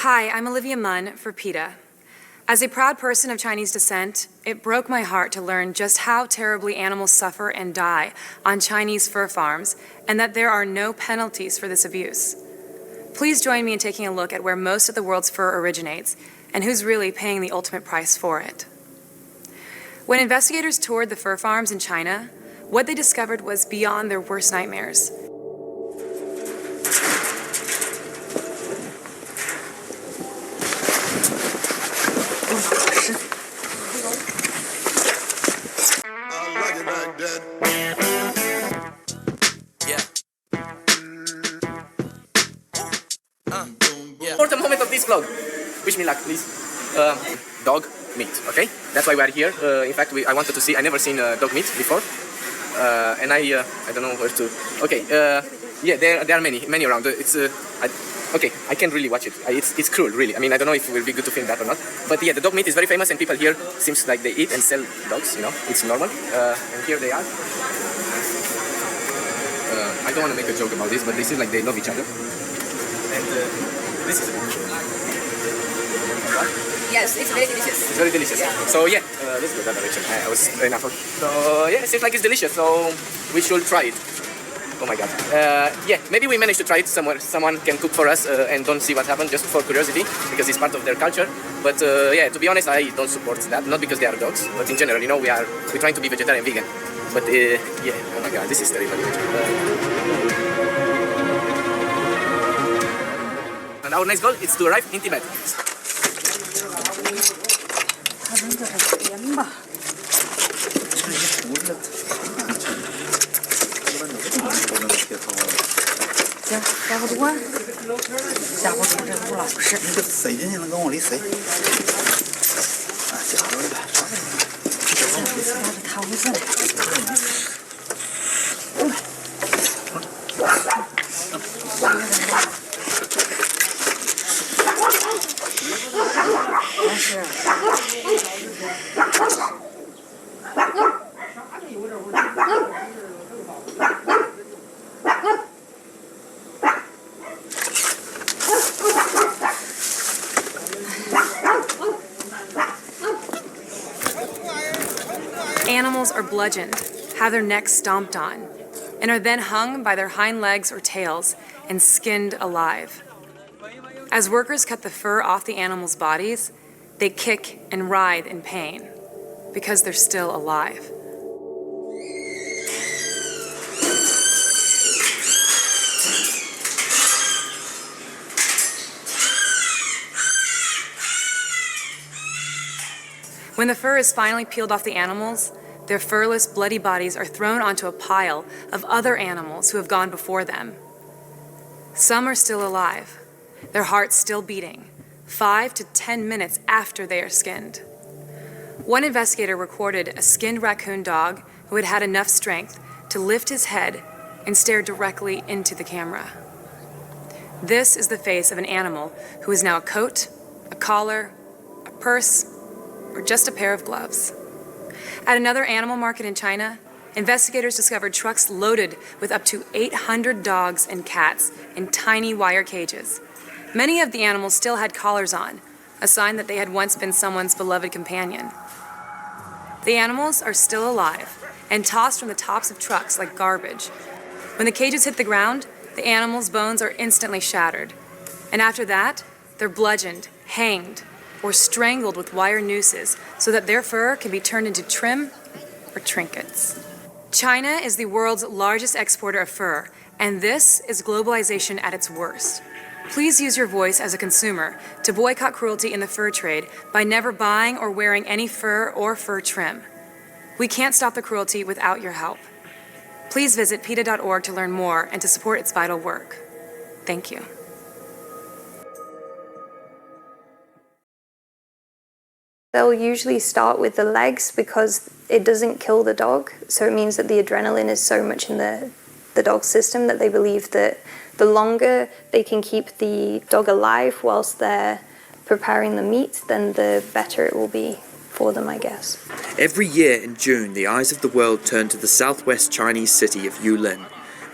Hi, I'm Olivia Munn for PETA. As a proud person of Chinese descent, it broke my heart to learn just how terribly animals suffer and die on Chinese fur farms, and that there are no penalties for this abuse. Please join me in taking a look at where most of the world's fur originates, and who's really paying the ultimate price for it. When investigators toured the fur farms in China, what they discovered was beyond their worst nightmares. For the moment of this vlog, wish me luck, please. Dog meat, okay? That's why we are here. In fact, I wanted to see. I never seen dog meat before, and I don't know where to. Okay, yeah, there are many around. Okay, I can't really watch it. It's cruel, really. I mean, I don't know if it will be good to film that or not. But yeah, the dog meat is very famous, and people here seems like they eat and sell dogs. You know, it's normal. And here they are. I don't want to make a joke about this, but they seem like they love each other. And this is yes, it's very delicious. It's very delicious. Yeah. So yeah, let's go that direction. I was enough. So yeah, it seems like it's delicious. So we should try it. Oh my god. Yeah, maybe we manage to try it somewhere. Someone can cook for us and don't see what happens just for curiosity because it's part of their culture. But yeah, to be honest, I don't support that. Not because they are dogs, but in general, you know, we're trying to be vegetarian, vegan. But yeah, oh my god, this is terrible. And our next goal is to arrive in Tibet. Animals are bludgeoned, have their necks stomped on, and are then hung by their hind legs or tails and skinned alive. As workers cut the fur off the animals' bodies, they kick and writhe in pain because they're still alive. When the fur is finally peeled off the animals, their furless, bloody bodies are thrown onto a pile of other animals who have gone before them. Some are still alive, their hearts still beating, 5 to 10 minutes after they are skinned. One investigator recorded a skinned raccoon dog who had had enough strength to lift his head and stare directly into the camera. This is the face of an animal who is now a coat, a collar, a purse, or just a pair of gloves. At another animal market in China, investigators discovered trucks loaded with up to 800 dogs and cats in tiny wire cages. Many of the animals still had collars on, a sign that they had once been someone's beloved companion. The animals are still alive and tossed from the tops of trucks like garbage. When the cages hit the ground, the animals' bones are instantly shattered. And after that, they're bludgeoned, hanged, or strangled with wire nooses so that their fur can be turned into trim or trinkets. China is the world's largest exporter of fur, and this is globalization at its worst. Please use your voice as a consumer to boycott cruelty in the fur trade by never buying or wearing any fur or fur trim. We can't stop the cruelty without your help. Please visit PETA.org to learn more and to support its vital work. Thank you. They'll usually start with the legs because it doesn't kill the dog, so it means that the adrenaline is so much in the dog's system that they believe that the longer they can keep the dog alive whilst they're preparing the meat, then the better it will be for them, I guess. Every year in June, the eyes of the world turn to the southwest Chinese city of Yulin,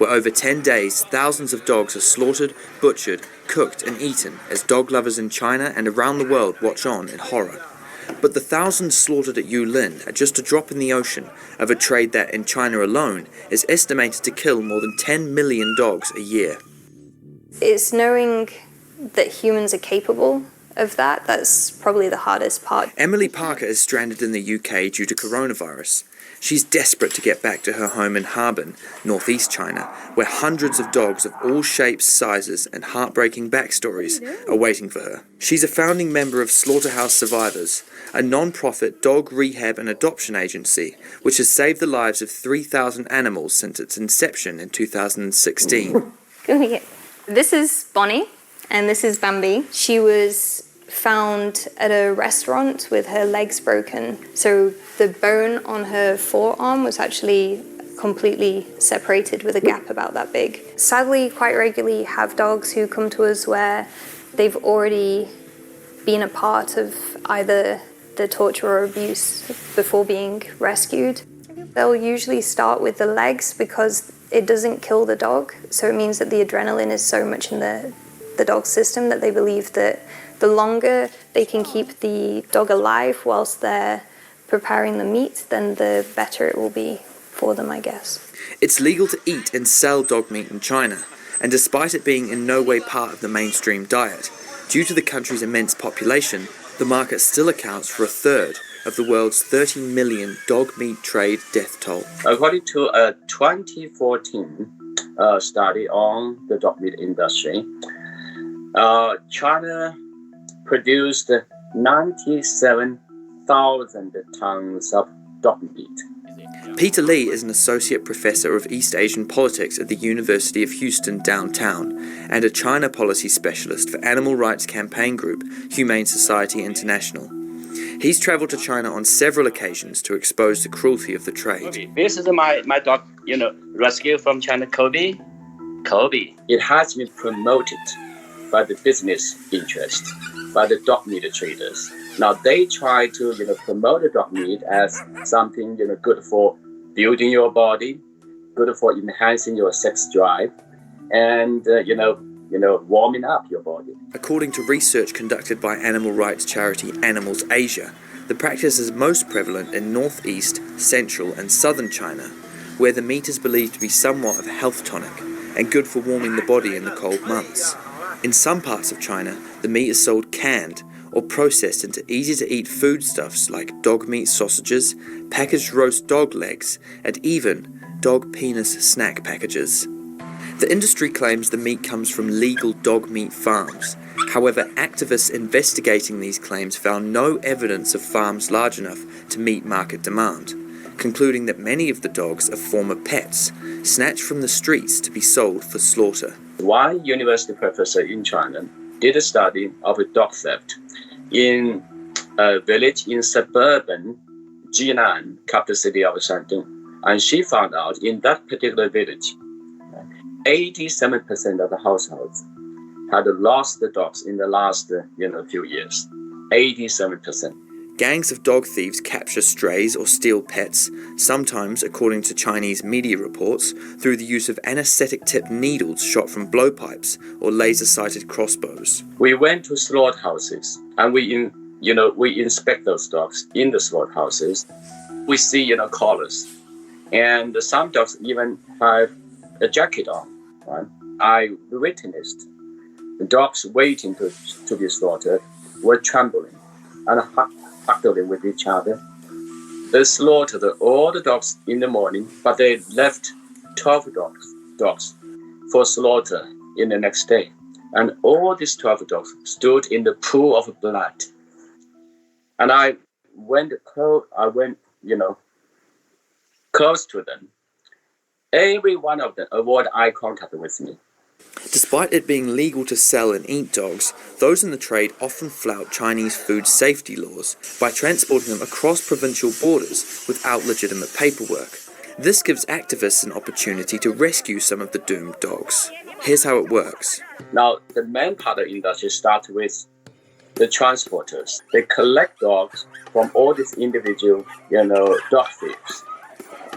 where over 10 days thousands of dogs are slaughtered, butchered, cooked and eaten as dog lovers in China and around the world watch on in horror. But the thousands slaughtered at Yulin are just a drop in the ocean of a trade that, in China alone, is estimated to kill more than 10 million dogs a year. It's knowing that humans are capable of that. That's probably the hardest part. Emily Parker is stranded in the UK due to coronavirus. She's desperate to get back to her home in Harbin, northeast China, where hundreds of dogs of all shapes, sizes, and heartbreaking backstories are waiting for her. She's a founding member of Slaughterhouse Survivors, a non-profit dog rehab and adoption agency which has saved the lives of 3,000 animals since its inception in 2016. This is Bonnie, and this is Bambi. She was found at a restaurant with her legs broken. So the bone on her forearm was actually completely separated with a gap about that big. Sadly, quite regularly have dogs who come to us where they've already been a part of either the torture or abuse before being rescued. They'll usually start with the legs because it doesn't kill the dog. So it means that the adrenaline is so much in the dog system that they believe that the longer they can keep the dog alive whilst they're preparing the meat, then the better it will be for them, I guess. It's legal to eat and sell dog meat in China, and despite it being in no way part of the mainstream diet, due to the country's immense population, the market still accounts for a third of the world's 30 million dog meat trade death toll. According to a 2014 study on the dog meat industry, China produced 97,000 tons of dog meat. Peter Lee is an associate professor of East Asian politics at the University of Houston downtown and a China policy specialist for animal rights campaign group Humane Society International. He's traveled to China on several occasions to expose the cruelty of the trade. This is my dog, rescued from China, Kobe. It has been promoted by the business interest, by the dog meat traders. Now they try to promote the dog meat as something good for building your body, good for enhancing your sex drive, and warming up your body. According to research conducted by animal rights charity Animals Asia, the practice is most prevalent in northeast, central and southern China, where the meat is believed to be somewhat of a health tonic and good for warming the body in the cold months. In some parts of China, the meat is sold canned or processed into easy-to-eat foodstuffs like dog meat sausages, packaged roast dog legs, and even dog penis snack packages. The industry claims the meat comes from legal dog meat farms. However, activists investigating these claims found no evidence of farms large enough to meet market demand, concluding that many of the dogs are former pets, snatched from the streets to be sold for slaughter. One university professor in China did a study of dog theft in a village in suburban Jinan, capital city of Shandong. And she found out in that particular village, 87% of the households had lost the dogs in the last few years. 87%. Gangs of dog thieves capture strays or steal pets, sometimes, according to Chinese media reports, through the use of anesthetic-tipped needles shot from blowpipes or laser-sighted crossbows. We went to slaughterhouses and we inspect those dogs in the slaughterhouses. We see collars, and some dogs even have a jacket on. Right? I witnessed the dogs waiting to be slaughtered were trembling and huddling with each other. They slaughtered all the dogs in the morning, but they left 12 dogs for slaughter in the next day. And all these 12 dogs stood in the pool of blood. And I went close to them. Every one of them avoided eye contact with me. Despite it being legal to sell and eat dogs, those in the trade often flout Chinese food safety laws by transporting them across provincial borders without legitimate paperwork. This gives activists an opportunity to rescue some of the doomed dogs. Here's how it works. Now, the main part of the industry starts with the transporters. They collect dogs from all these individual, dog thieves.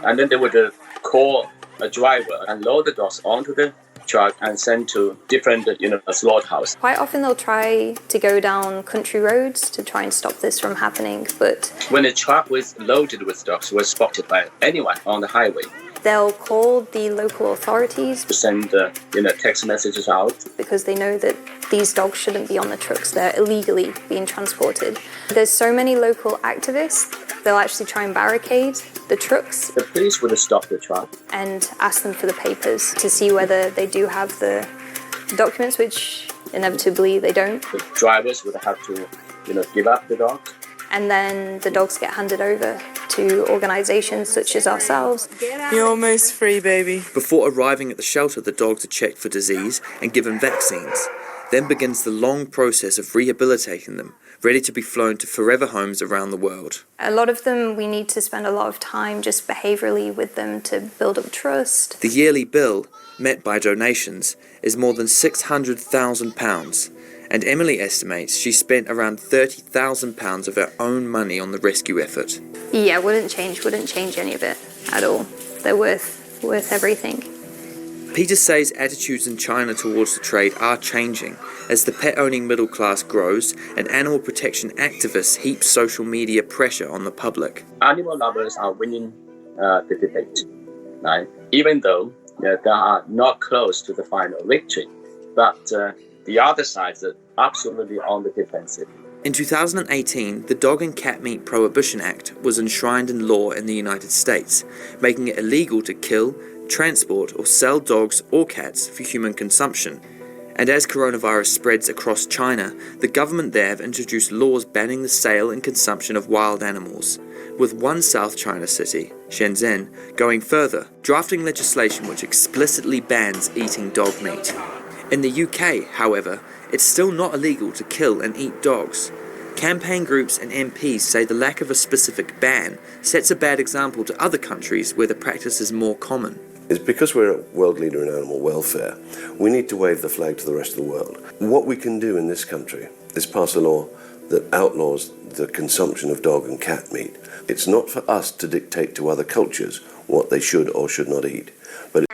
And then they would call a driver and load the dogs onto the truck and send to different, slaughterhouse. Quite often they'll try to go down country roads to try and stop this from happening, but When a truck was loaded with dogs was spotted by anyone on the highway, they'll call the local authorities to send, text messages out. because they know that these dogs shouldn't be on the trucks. They're illegally being transported. There's so many local activists, they'll actually try and barricade the trucks The police would stop the truck. and ask them for the papers to see whether they do have the documents, which inevitably they don't. The drivers would have to, give up the dogs. And then the dogs get handed over to organisations such as ourselves. You're almost free, baby. Before arriving at the shelter, the dogs are checked for disease and given vaccines. Then begins the long process of rehabilitating them, ready to be flown to forever homes around the world. A lot of them, we need to spend a lot of time just behaviourally with them to build up trust. The yearly bill, met by donations, is more than £600,000, and Emily estimates she spent around £30,000 of her own money on the rescue effort. Yeah, wouldn't change any of it at all. They're worth everything. Peter says attitudes in China towards the trade are changing as the pet-owning middle class grows and animal protection activists heap social media pressure on the public. Animal lovers are winning the debate, right? Even though they are not close to the final victory, but the other side is absolutely on the defensive. In 2018, the Dog and Cat Meat Prohibition Act was enshrined in law in the United States, making it illegal to kill, transport or sell dogs or cats for human consumption. And as coronavirus spreads across China, the government there have introduced laws banning the sale and consumption of wild animals, with one South China city, Shenzhen, going further, drafting legislation which explicitly bans eating dog meat. In the UK, however, it's still not illegal to kill and eat dogs. Campaign groups and MPs say the lack of a specific ban sets a bad example to other countries where the practice is more common. It's because we're a world leader in animal welfare, we need to wave the flag to the rest of the world. What we can do in this country is pass a law that outlaws the consumption of dog and cat meat. It's not for us to dictate to other cultures what they should or should not eat. But